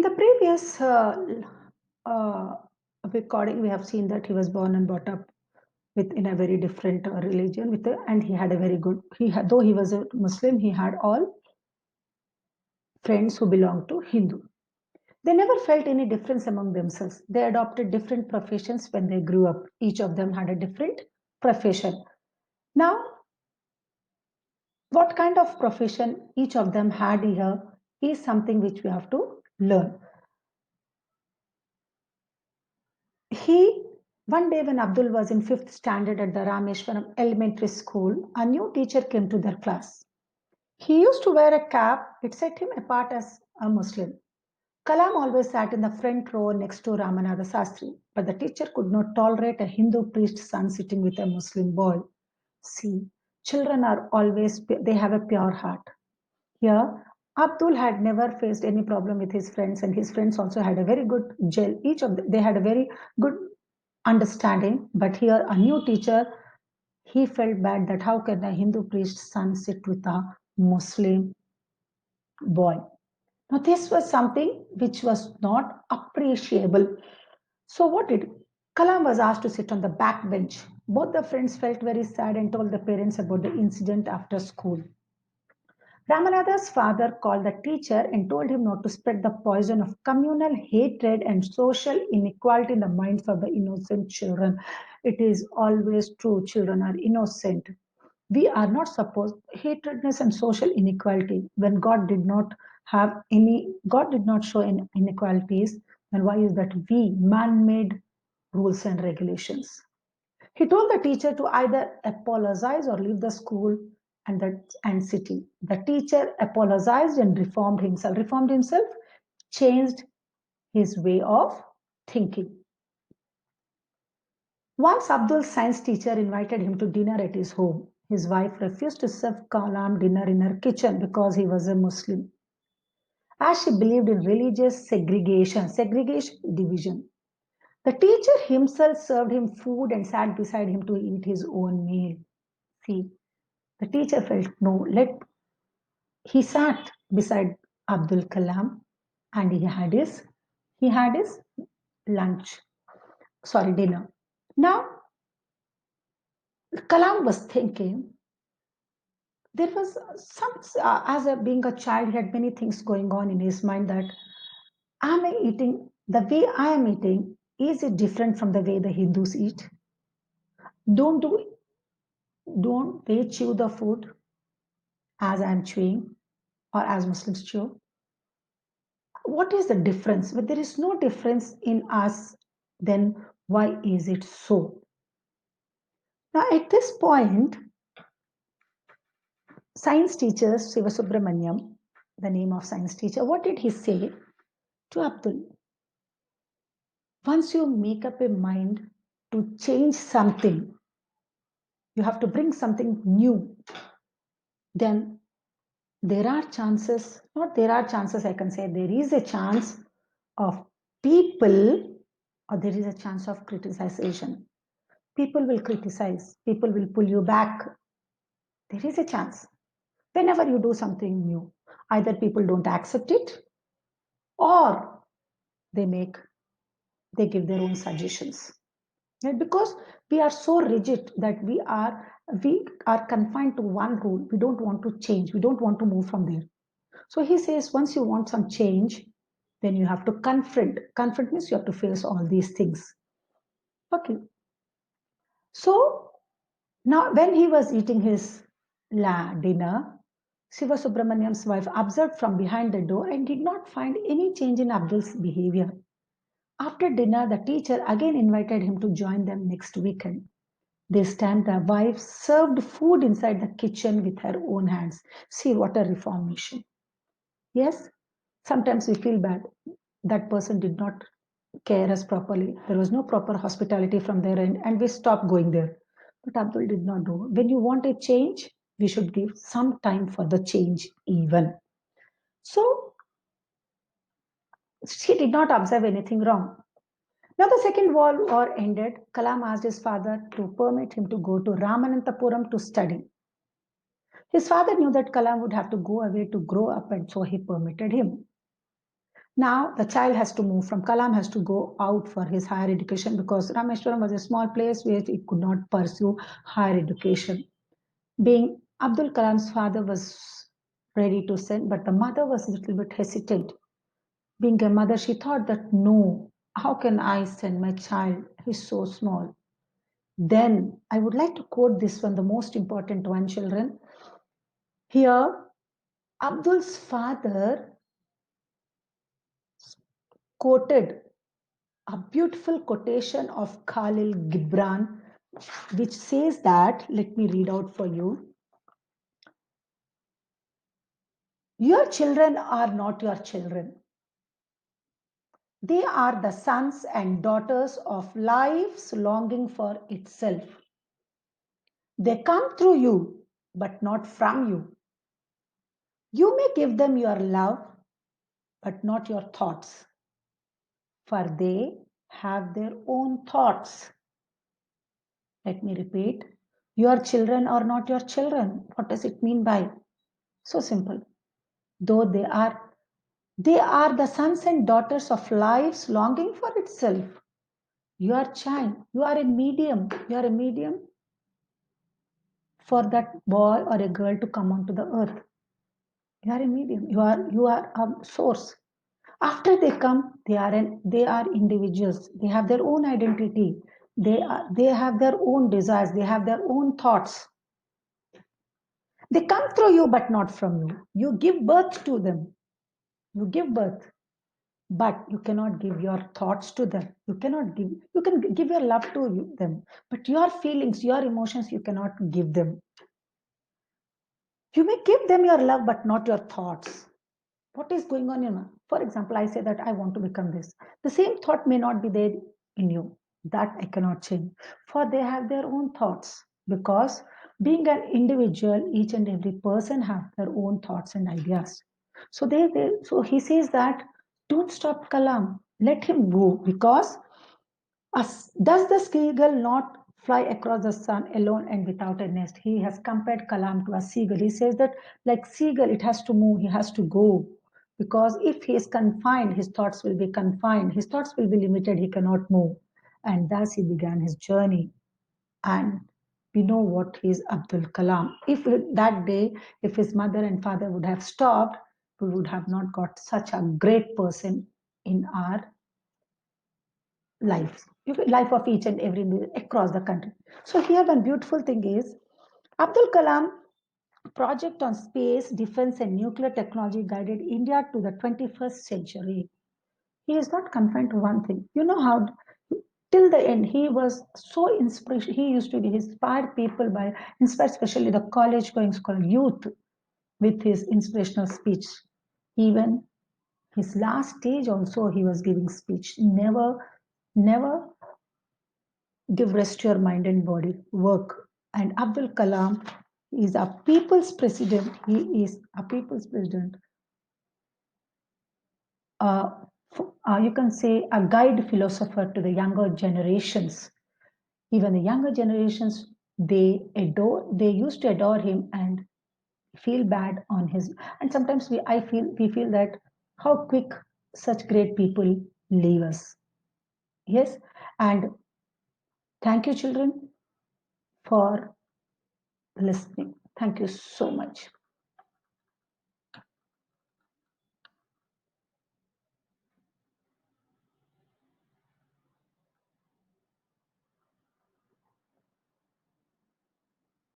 In the previous uh, recording, we have seen that he was born and brought up in a very different religion, and he had a very good. Though he was a Muslim, he had all friends who belonged to Hindu. They never felt any difference among themselves. They adopted different professions when they grew up. Each of them had a different profession. Now, what kind of profession each of them had here is something which we have to learn. He One day when Abdul was in fifth standard at the Rameshwaram Elementary School, a new teacher came to their class. He used to wear a cap. It set him apart as a Muslim. Kalam always sat in the front row next to Ramanatha Sastri, but the teacher could not tolerate a Hindu priest's son sitting with a Muslim boy. See, children are always, they have a pure heart. Here, Abdul had never faced any problem with his friends, and his friends also had a very good gel. Each of them, they had a very good understanding. But here, a new teacher, he felt bad that how can a Hindu priest's son sit with a Muslim boy? Now, this was something which was not appreciable. So, what did Kalam was asked to sit on the back bench. Both the friends felt very sad and told the parents about the incident after school. Ramanatha's father called the teacher and told him not to spread the poison of communal hatred and social inequality in the minds of the innocent children. It is always true, children are innocent. We are not supposed hatredness and social inequality when God did not show any inequalities. Then why is that we man-made rules and regulations? He told the teacher to either apologize or leave the school and city. The teacher apologized and reformed himself, changed his way of thinking. Once Abdul's science teacher invited him to dinner at his home. His wife refused to serve Kalam dinner in her kitchen because he was a Muslim, as she believed in religious segregation, division. The teacher himself served him food and sat beside him to eat his own meal. See, the teacher felt no, he sat beside Abdul Kalam and he had his lunch, sorry, dinner. Now, Kalam was thinking there was being a child, he had many things going on in his mind that am I eating the way I am eating? Is it different from the way the Hindus eat? Don't do don't they chew the food as I'm chewing or as Muslims chew? What is the difference? But there is no difference in us, then why is it so? Now, at this point, science teacher Siva Subramaniam, the name of science teacher, what did he say to Abdul? Once you make up a mind to change something, you have to bring something new, then there are chances, not there are chances, I can say there is a chance of people, or there is a chance of criticization. People will criticize, people will pull you back. There is a chance. Whenever you do something new, either people don't accept it or they make they give their own suggestions. Right? Because we are so rigid that we are confined to one rule. We don't want to change. We don't want to move from there. So he says, once you want some change, then you have to confront. Confront means you have to face all these things. Okay. So now, when he was eating his dinner, Siva Subramaniam's wife observed from behind the door and did not find any change in Abdul's behavior. After dinner, the teacher again invited him to join them next weekend. This time, the wife served food inside the kitchen with her own hands. See what a reformation. Yes, sometimes we feel bad. That person did not care us properly. There was no proper hospitality from their end, and we stopped going there. But Abdul did not do. When you want a change, we should give some time for the change, even. So she did not observe anything wrong. Now, the Second World War ended. Kalam asked his father to permit him to go to Ramananthapuram to study. His father knew that Kalam would have to go away to grow up, and so he permitted him. Now the child has to move from Kalam, has to go out for his higher education because Rameshwaram was a small place where he could not pursue higher education. Being Abdul Kalam's father was ready to send, but the mother was a little bit hesitant. Being a mother, she thought that no, how can I send my child? He's so small. Then I would like to quote this one, the most important one, children. Here, Abdul's father quoted a beautiful quotation of Khalil Gibran, which says that, let me read out for you. Your children are not your children. They are the sons and daughters of life's longing for itself. They come through you, but not from you. You may give them your love, but not your thoughts, for they have their own thoughts. Let me repeat. Your children are not your children. What does it mean by? So simple. Though they are the sons and daughters of life's longing for itself. You are child. You are a medium. You are a medium for that boy or a girl to come onto the earth. You are a medium. You are a source. After they come, they are individuals. They have their own identity. They have their own desires. They have their own thoughts. They come through you, but not from you. You give birth to them. You give birth, but you cannot give your thoughts to them. You cannot give. You can give your love to them, but your feelings, your emotions, you cannot give them. You may give them your love, but not your thoughts. What is going on in you? For example, I say that I want to become this. The same thought may not be there in you. That I cannot change. For they have their own thoughts. Because being an individual, each and every person have their own thoughts and ideas. So so he says that don't stop Kalam. Let him go because does the seagull not fly across the sun alone and without a nest? He has compared Kalam to a seagull. He says that, like seagull, it has to move, he has to go. Because if he is confined, his thoughts will be confined, his thoughts will be limited, he cannot move. And thus he began his journey. And we know what is Abdul Kalam. If that day, if his mother and father would have stopped, we would have not got such a great person in our lives, life of each and every across the country. So here one beautiful thing is Abdul Kalam project on space, defense and nuclear technology guided India to the 21st century. He is not confined to one thing. You know how till the end he was so inspiration. He used to inspire people by inspire especially the college going school youth with his inspirational speech. Even his last stage also he was giving speech. Never give rest to your mind and body, work. And Abdul Kalam is a people's president. He is a people's president. Uh, you can say a guide philosopher to the younger generations. Even the younger generations, they used to adore him and feel bad on his. And sometimes we feel that how quick such great people leave us. Yes, and thank you, children, for listening. Thank you so much.